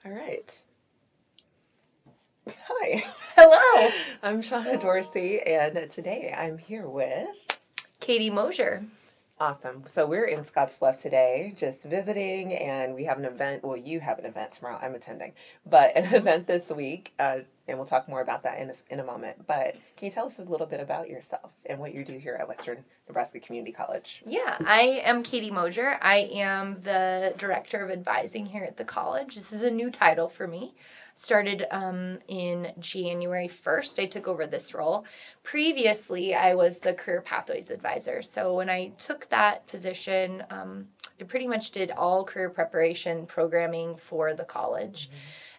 All right. Hi, Hello, I'm Shonna Dorsey, and today I'm here with. Katie Moser. Awesome. So we're in Scottsbluff today, just visiting, and we have an event. Well, you have an event tomorrow. I'm attending, but an event this week, and we'll talk more about that in a moment. But can you tell us a little bit about yourself and what you do here at Western Nebraska Community College? Yeah, I am Katie Moser. I am the Director of Advising here at the college. This is a new title for me. Started in January 1st. I took over this role. Previously, I was the Career Pathways Advisor. So when I took that position, I pretty much did all career preparation programming for the college.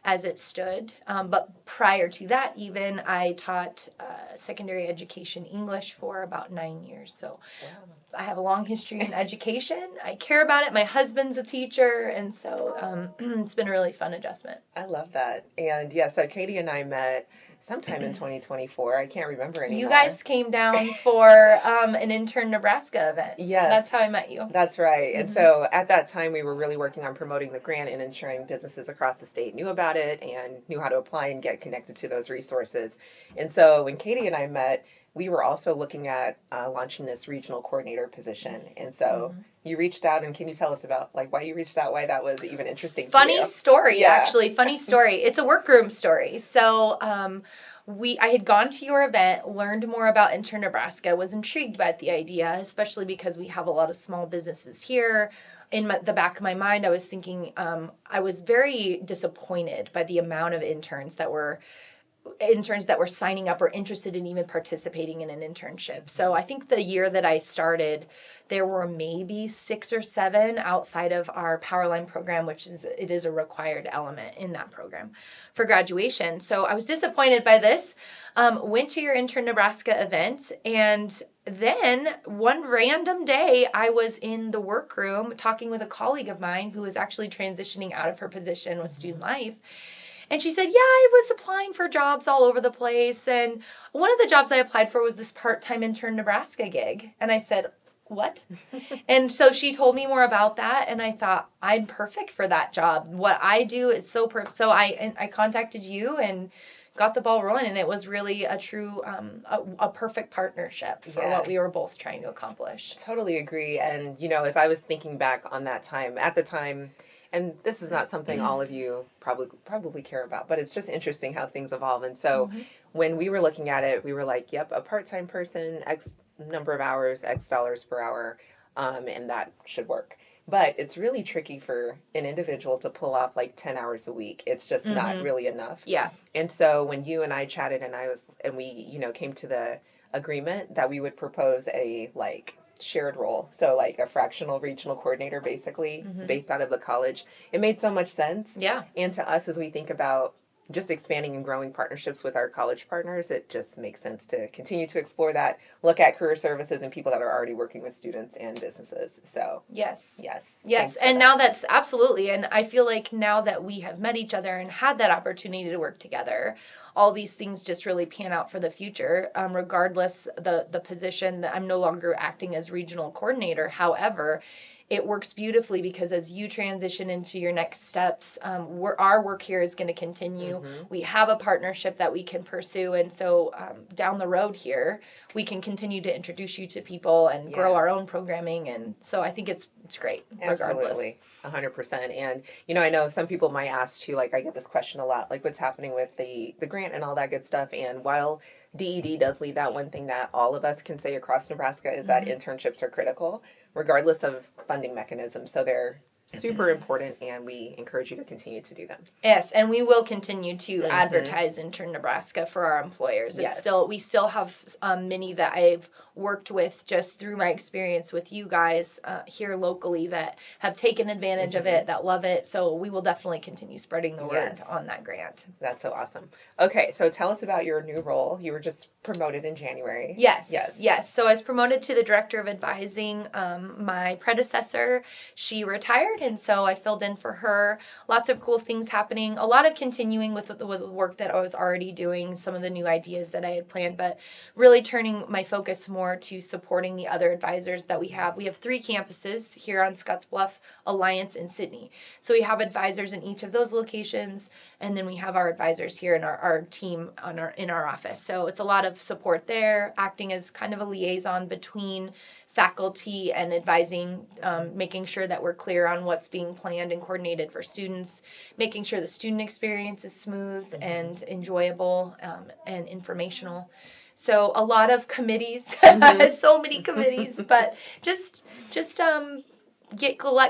As it stood. But prior to that, even, I taught secondary education English for about 9 years. So Wow. I have a long history in education. I care about it. My husband's a teacher, and so it's been a really fun adjustment. I love that. And yeah, so Katie and I met sometime in 2024. I can't remember anymore. You guys came down for an Intern Nebraska event. Yes. That's how I met you. That's right. And so at that time, we were really working on promoting the grant and ensuring businesses across the state knew about it and knew how to apply and get connected to those resources. And so when Katie and I met, we were also looking at launching this regional coordinator position. And so you reached out, and can you tell us about like why you reached out, why that was even interesting to you? Funny story, Yeah. actually. Funny story. It's a workroom story. So I had gone to your event, learned more about Intern Nebraska, was intrigued by the idea, especially because we have a lot of small businesses here. In the back of my mind, I was thinking I was very disappointed by the amount of interns that were signing up or interested in even participating in an internship. So I think the year that I started, there were maybe 6 or 7 outside of our Powerline program, which is a required element in that program for graduation. So I was disappointed by this. Went to your Intern Nebraska event, and then one random day I was in the workroom talking with a colleague of mine who was actually transitioning out of her position with student life. And she said, yeah, I was applying for jobs all over the place. And one of the jobs I applied for was this part-time Intern Nebraska gig. And I said, what? And so she told me more about that. And I thought, I'm perfect for that job. What I do is so perfect. So I contacted you and got the ball rolling. And it was really a true, a perfect partnership for what we were both trying to accomplish. Totally agree. And, as I was thinking back on that time, at the time, and this is not something all of you probably care about, but it's just interesting how things evolve. And so when we were looking at it, we were like, yep, a part-time person, X number of hours, X dollars per hour, and that should work. But it's really tricky for an individual to pull off like 10 hours a week. It's just not really enough. Yeah. And so when you and I chatted and we, came to the agreement that we would propose a shared role, so like a fractional regional coordinator basically based out of the college, it made so much sense. Yeah. And to us, as we think about just expanding and growing partnerships with our college partners, it just makes sense to continue to explore that, look at career services and people that are already working with students and businesses. So yes. Yes. And now that's absolutely, and I feel like now that we have met each other and had that opportunity to work together, all these things just really pan out for the future. Regardless the position, that I'm no longer acting as regional coordinator. However, it works beautifully because as you transition into your next steps, our work here is going to continue. We have a partnership that we can pursue. And so down the road here, we can continue to introduce you to people and grow our own programming. And so I think it's great. Absolutely. 100%. And, I know some people might ask too, like I get this question a lot, like what's happening with the grant and all that good stuff. And while DED does lead that, one thing that all of us can say across Nebraska is that internships are critical, regardless of funding mechanisms. So they're super important, and we encourage you to continue to do them. Yes, and we will continue to advertise Intern Nebraska for our employers. We still have many that I've worked with just through my experience with you guys here locally that have taken advantage of it, that love it. So we will definitely continue spreading the word on that grant. That's so awesome. Okay, so tell us about your new role. You were just promoted in January. Yes. So I was promoted to the Director of Advising. My predecessor, she retired, and so I filled in for her. Lots of cool things happening. A lot of continuing with the work that I was already doing, some of the new ideas that I had planned, but really turning my focus more to supporting the other advisors that we have. We have 3 campuses here on Scottsbluff, Alliance, and Sydney. So we have advisors in each of those locations, and then we have our advisors here in our team in our office. So it's a lot of support there, acting as kind of a liaison between faculty and advising, making sure that we're clear on what's being planned and coordinated for students, making sure the student experience is smooth and enjoyable and informational. So a lot of committees, so many committees, but just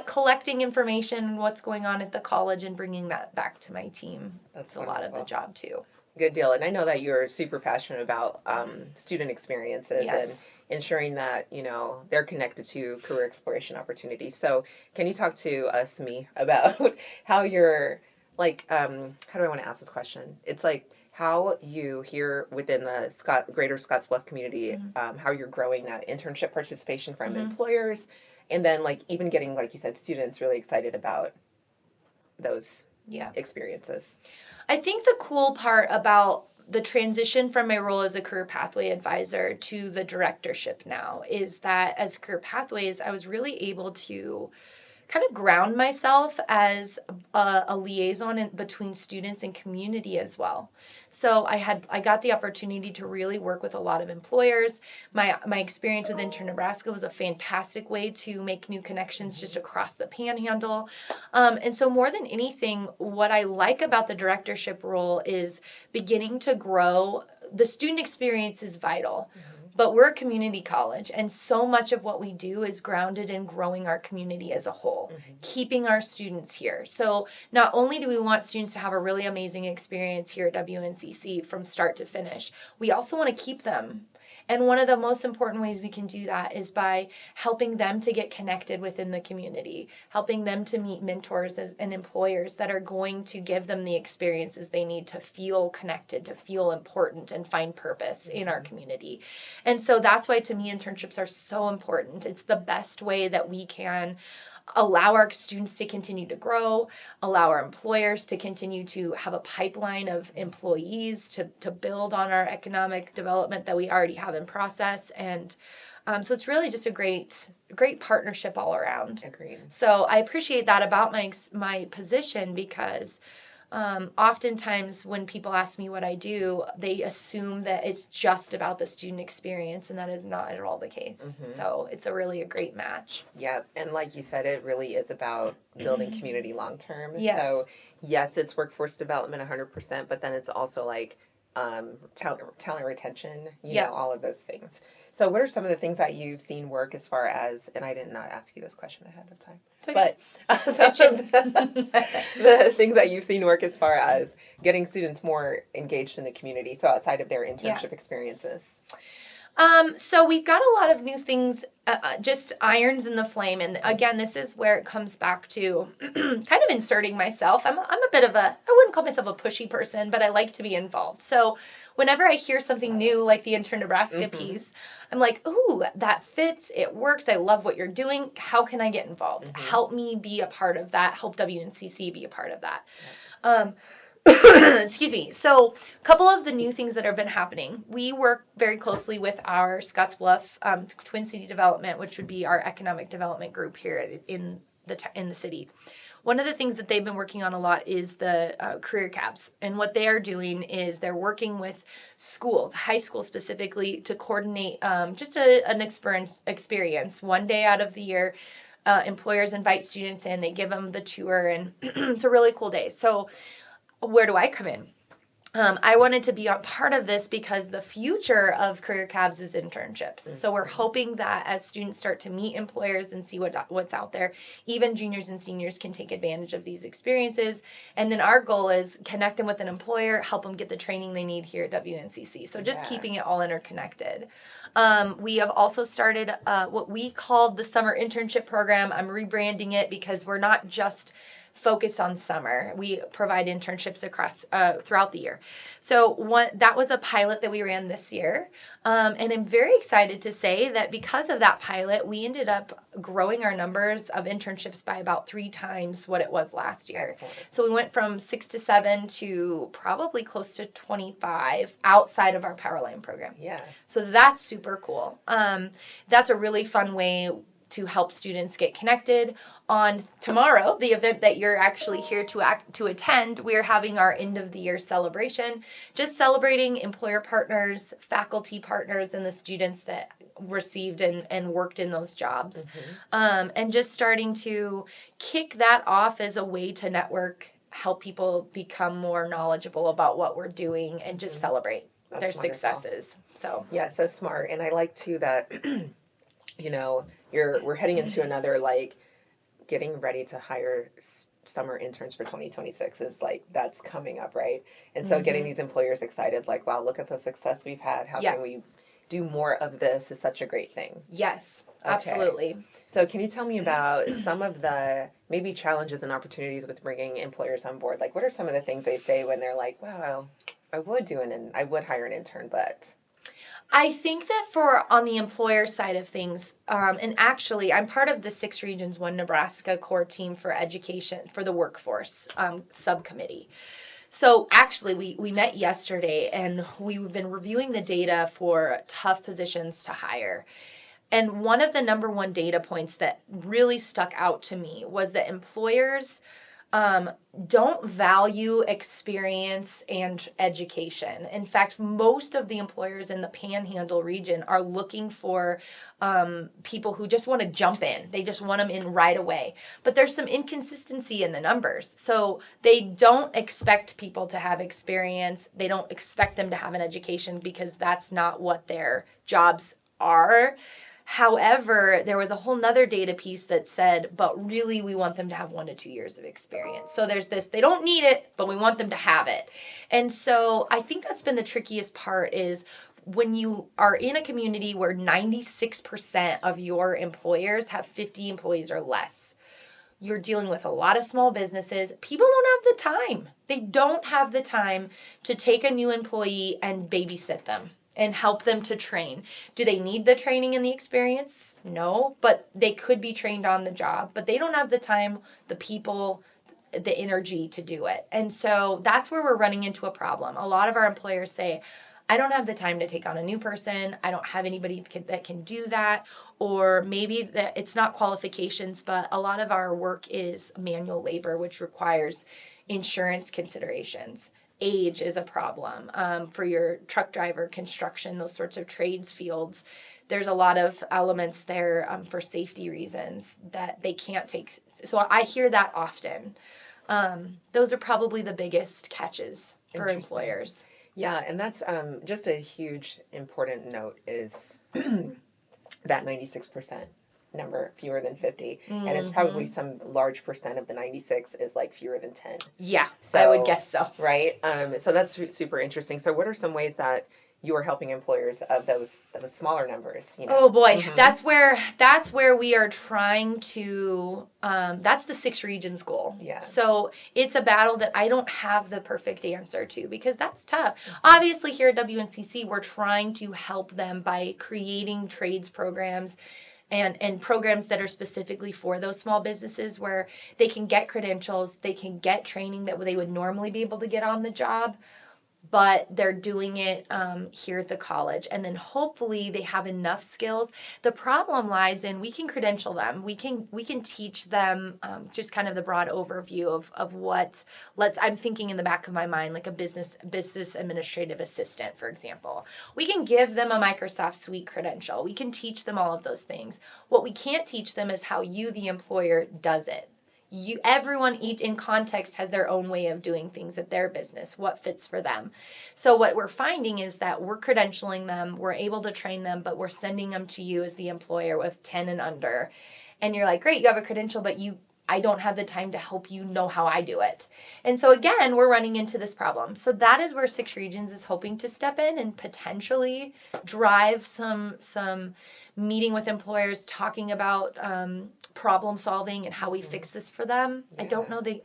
collecting information on what's going on at the college and bringing that back to my team. That's a lot of the job too. Good deal. And I know that you're super passionate about student experiences and ensuring that, they're connected to career exploration opportunities. So can you talk to me about how you're, how do I want to ask this question? It's like how you here within the greater Scottsbluff community, how you're growing that internship participation from employers, and then even getting, like you said, students really excited about those experiences. I think the cool part about the transition from my role as a career pathway advisor to the directorship now is that as career pathways, I was really able to kind of ground myself as a liaison between students and community as well. So I got the opportunity to really work with a lot of employers. My experience with Intern Nebraska was a fantastic way to make new connections just across the panhandle. And so more than anything, what I like about the directorship role is beginning to grow. The student experience is vital. But we're a community college, and so much of what we do is grounded in growing our community as a whole, keeping our students here. So not only do we want students to have a really amazing experience here at WNCC from start to finish, we also want to keep them. And one of the most important ways we can do that is by helping them to get connected within the community, helping them to meet mentors and employers that are going to give them the experiences they need to feel connected, to feel important, and find purpose in our community. And so that's why, to me, internships are so important. It's the best way that we can allow our students to continue to grow, allow our employers to continue to have a pipeline of employees to build on our economic development that we already have in process. And so it's really just a great partnership all around. Agreed. So I appreciate that about my position, because oftentimes when people ask me what I do, they assume that it's just about the student experience, and that is not at all the case. So it's a great match. Yeah, and like you said, it really is about building community long term. Yes. So yes, it's workforce development 100%, but then it's also talent retention, you know, all of those things. So what are some of the things that you've seen work as far as, and I did not ask you this question ahead of time, but the things that you've seen work as far as getting students more engaged in the community, so outside of their internship experiences? So we've got a lot of new things, just irons in the flame. And again, this is where it comes back to kind of inserting myself. I'm a bit of I wouldn't call myself a pushy person, but I like to be involved. So whenever I hear something new, like the Intern Nebraska piece, I'm like, ooh, that fits. It works. I love what you're doing. How can I get involved? Help me be a part of that. Help WNCC be a part of that. Excuse me. So a couple of the new things that have been happening. We work very closely with our Scottsbluff Twin City Development, which would be our economic development group here in the city. One of the things that they've been working on a lot is the career cabs. And what they are doing is they're working with schools, high school specifically, to coordinate just an experience. One day out of the year, employers invite students in, they give them the tour, and it's a really cool day. So where do I come in? I wanted to be a part of this because the future of career cabs is internships. So we're hoping that as students start to meet employers and see what's out there, even juniors and seniors can take advantage of these experiences. And then our goal is connect them with an employer, help them get the training they need here at WNCC. So just keeping it all interconnected. We have also started what we called the summer internship program. I'm rebranding it because we're not just focused on summer. We provide internships across throughout the year. So that was a pilot that we ran this year. And I'm very excited to say that because of that pilot, we ended up growing our numbers of internships by about 3 times what it was last year. Excellent. So we went from 6 to 7 to probably close to 25 outside of our Powerline program. Yeah. So that's super cool. That's a really fun way to help students get connected. On tomorrow, the event that you're actually here to attend, we're having our end of the year celebration, just celebrating employer partners, faculty partners, and the students that received and worked in those jobs. And just starting to kick that off as a way to network, help people become more knowledgeable about what we're doing, and just celebrate their wonderful successes. So yeah, so smart. And I like too that we're heading into another, like, getting ready to hire summer interns for 2026 is like, that's coming up, right? And so getting these employers excited, like, wow, look at the success we've had. How can we do more of this is such a great thing. Yes, absolutely. So can you tell me about some of the maybe challenges and opportunities with bringing employers on board? Like, what are some of the things they say when they're like, wow, I would hire an intern, but... I think that on the employer side of things, and actually I'm part of the 6 Regions 1 Nebraska core team for education for the workforce subcommittee. So actually we met yesterday and we've been reviewing the data for tough positions to hire. And one of the number one data points that really stuck out to me was that employers don't value experience and education. In fact, most of the employers in the Panhandle region are looking for people who just want to jump in. They just want them in right away. But there's some inconsistency in the numbers. So they don't expect people to have experience. They don't expect them to have an education because that's not what their jobs are. However, there was a whole nother data piece that said, but really we want them to have 1 to 2 years of experience. So there's this, they don't need it, but we want them to have it. And so I think that's been the trickiest part is when you are in a community where 96% of your employers have 50 employees or less. You're dealing with a lot of small businesses. People don't have the time. They don't have the time to take a new employee and babysit them and help them to train. Do they need the training and the experience? No, but they could be trained on the job, but they don't have the time, the people, the energy to do it. And so that's where we're running into a problem. A lot of our employers say, I don't have the time to take on a new person. I don't have anybody that can do that. Or maybe that it's not qualifications, but a lot of our work is manual labor, which requires insurance considerations. Age is a problem for your truck driver, construction, those sorts of trades fields. There's a lot of elements there for safety reasons that they can't take. So I hear that often. Those are probably the biggest catches for employers. Yeah, and that's just a huge important note is that 96% number, fewer than 50. And it's probably some large percent of the 96 is like fewer than 10. Yeah, so, I would guess so. Right? So that's super interesting. So what are some ways that you are helping employers of those smaller numbers? Oh boy, that's where we are trying to, that's the 6 Regions goal. Yeah. So it's a battle that I don't have the perfect answer to because that's tough. Obviously here at WNCC, we're trying to help them by creating trades programs and programs that are specifically for those small businesses where they can get credentials, they can get training that they would normally be able to get on the job, but they're doing it here at the college. And then hopefully they have enough skills. The problem lies in we can credential them. We can teach them just kind of the broad overview of what, I'm thinking in the back of my mind, like a business administrative assistant, for example. We can give them a Microsoft Suite credential. We can teach them all of those things. What we can't teach them is how you, the employer, does it. Everyone in context has their own way of doing things at their business, what fits for them. So what we're finding is that we're credentialing them, we're able to train them, but we're sending them to you as the employer with 10 and under. And you're like, great, you have a credential, but I don't have the time to help you know how I do it. And so again, we're running into this problem. So that is where Six Regions is hoping to step in and potentially drive some meeting with employers, talking about problem solving and how we fix this for them. Yeah.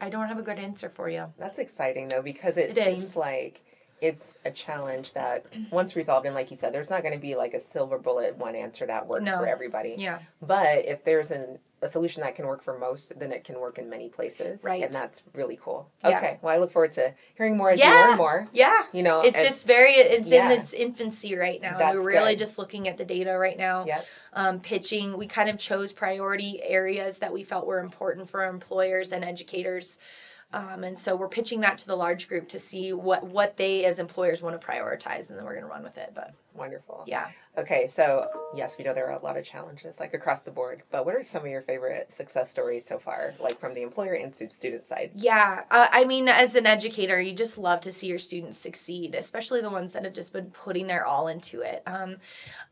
I don't have a good answer for you. That's exciting though, because it seems like it's a challenge that once resolved, and like you said, there's not going to be like a silver bullet one answer that works for everybody. Yeah. But if there's a solution that can work for most, then it can work in many places. Right. And that's really cool. Yeah. Okay. Well, I look forward to hearing more as you learn more. Yeah. You know, it's in its infancy right now. That's we're really good. Just looking at the data right now. Yep. Pitching. We kind of chose priority areas that we felt were important for employers and educators. And so we're pitching that to the large group to see what they as employers want to prioritize, and then we're going to run with it. But wonderful. Yeah. Okay, so yes, we know there are a lot of challenges like across the board, but what are some of your favorite success stories so far, like from the employer and student side? Yeah, I mean, as an educator, you just love to see your students succeed, especially the ones that have just been putting their all into it.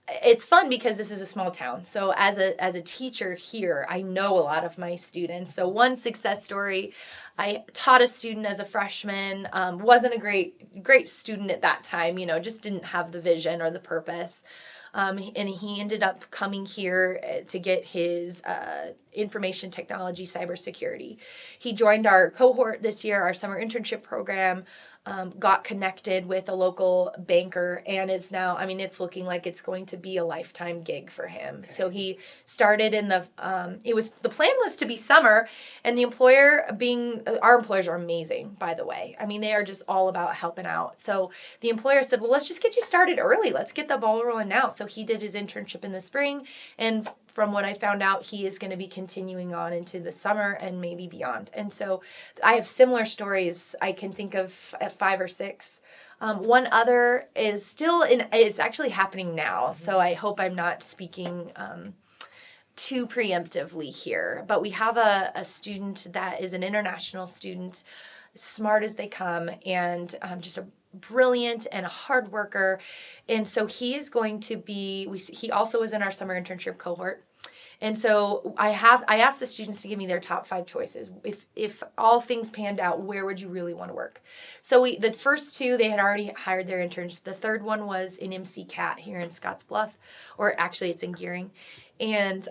It's fun because this is a small town. So as a teacher here, I know a lot of my students. So one success story, I taught a student as a freshman, wasn't a great student at that time, just didn't have the vision or the purpose. And he ended up coming here to get his information technology cybersecurity. He joined our cohort this year, our summer internship program, got connected with a local banker, and is now, it's looking like it's going to be a lifetime gig for him. Okay. So he started the plan was to be summer, and our employers are amazing, by the way. They are just all about helping out. So the employer said, well, let's just get you started early. Let's get the ball rolling now. So he did his internship in the spring, and from what I found out, he is going to be continuing on into the summer and maybe beyond. And so I have similar stories. I can think of 5 or 6. One other is is actually happening now. Mm-hmm. So I hope I'm not speaking too preemptively here. But we have a student that is an international student, smart as they come, and just a brilliant and a hard worker. And so he is going to be, he also is in our summer internship cohort. And so I asked the students to give me their top 5 choices. If all things panned out, where would you really want to work? So the first 2, they had already hired their interns. The third one was in MC Cat here in Scottsbluff, or actually it's in Gearing. And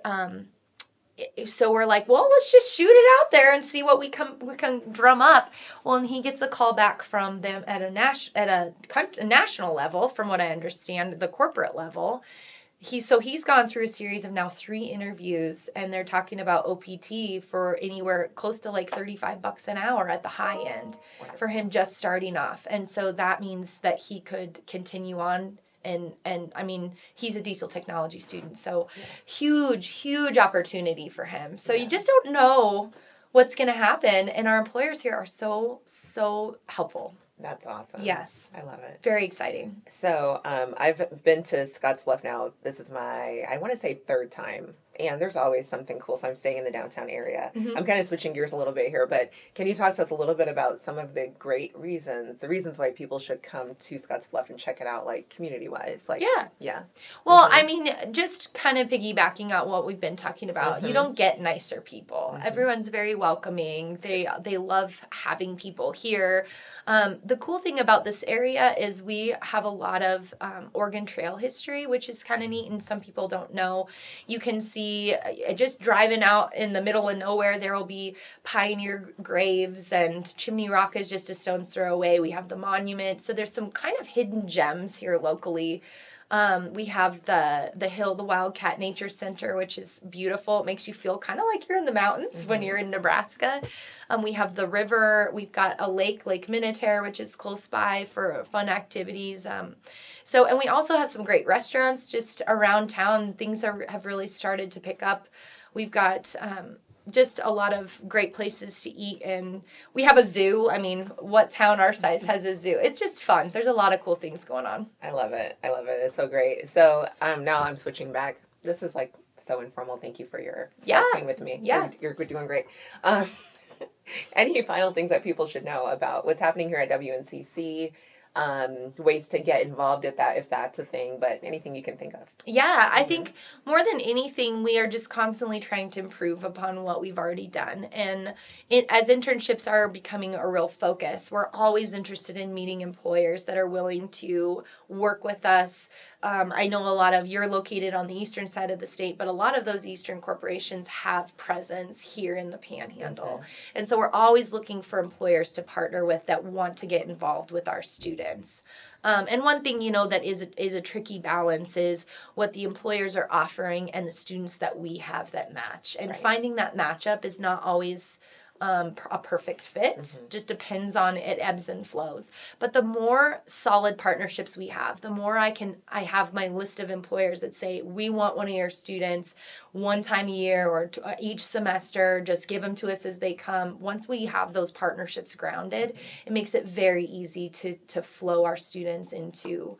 so we're like, well, let's just shoot it out there and see what we can drum up. Well, and he gets a call back from them at a national level, from what I understand, the corporate level. He's gone through a series of now 3 interviews, and they're talking about OPT for anywhere close to like $35 an hour at the high end for him just starting off. And so that means that he could continue on. And he's a diesel technology student, so huge opportunity for him. So you just don't know what's going to happen, and our employers here are so helpful. That's awesome. Yes. I love it. Very exciting. So I've been to Scottsbluff now. This is my, I want to say 3rd time. And there's always something cool. So I'm staying in the downtown area. Mm-hmm. I'm kind of switching gears a little bit here, but can you talk to us a little bit about some of the great reasons why people should come to Scottsbluff and check it out, like community-wise? Yeah. Well, mm-hmm. Just kind of piggybacking on what we've been talking about, mm-hmm. You don't get nicer people. Mm-hmm. Everyone's very welcoming. They love having people here. The cool thing about this area is we have a lot of Oregon Trail history, which is kind of neat, and some people don't know. You can see just driving out in the middle of nowhere, there will be pioneer graves, and Chimney Rock is just a stone's throw away. We have the monument. So there's some kind of hidden gems here locally. We have the Wildcat Nature Center, which is beautiful. It makes you feel kind of like you're in the mountains mm-hmm. when you're in Nebraska. We have the river. We've got a Lake Minnetonka, which is close by for fun activities. And we also have some great restaurants just around town. Things have really started to pick up. We've got just a lot of great places to eat, and we have a zoo. What town our size has a zoo? It's just fun. There's a lot of cool things going on. I love it. It's so great. So now I'm switching back. This is like so informal. Thank you for your talking with me. Yeah. You're doing great. Any final things that people should know about what's happening here at WNCC? ways to get involved at that, if that's a thing, but anything you can think of. Yeah, I think more than anything, we are just constantly trying to improve upon what we've already done. And as internships are becoming a real focus, we're always interested in meeting employers that are willing to work with us. I know you're located on the eastern side of the state, but a lot of those eastern corporations have presence here in the Panhandle. And so we're always looking for employers to partner with that want to get involved with our students. And one thing, that is a tricky balance is what the employers are offering and the students that we have that match. And finding that matchup is not always a perfect fit. Just depends on it, ebbs and flows. But the more solid partnerships we have, the more I have my list of employers that say, we want one of your students one time a year or each semester, just give them to us as they come. Once we have those partnerships grounded, it makes it very easy to flow our students into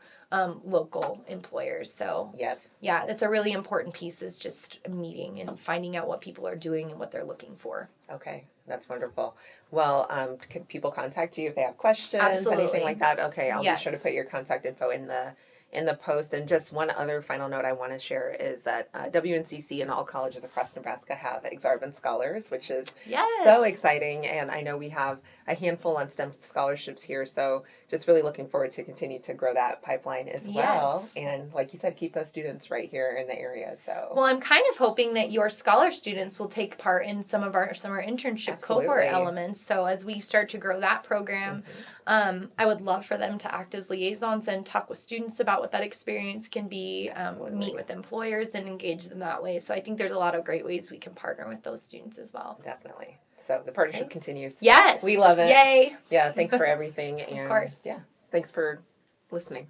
local employers. So yeah, that's a really important piece, is just meeting and finding out what people are doing and what they're looking for. Okay, that's wonderful. Well, can people contact you if they have questions, Absolutely. anything like that? Okay, I'll be sure to put your contact info in the post. And just one other final note I want to share is that WNCC and all colleges across Nebraska have Aksarben Scholars, which is so exciting. And I know we have a handful on STEM scholarships here, so just really looking forward to continue to grow that pipeline as well. And like you said, keep those students right here in the area. So well, I'm kind of hoping that your scholar students will take part in some of our internship cohort elements. So as we start to grow that program, I would love for them to act as liaisons and talk with students about what that experience can be, meet with employers and engage them that way. So I think there's a lot of great ways we can partner with those students as well. Definitely. So the partnership continues. Yes. We love it. Yay. Yeah, thanks for everything. And of course. Yeah, thanks for listening.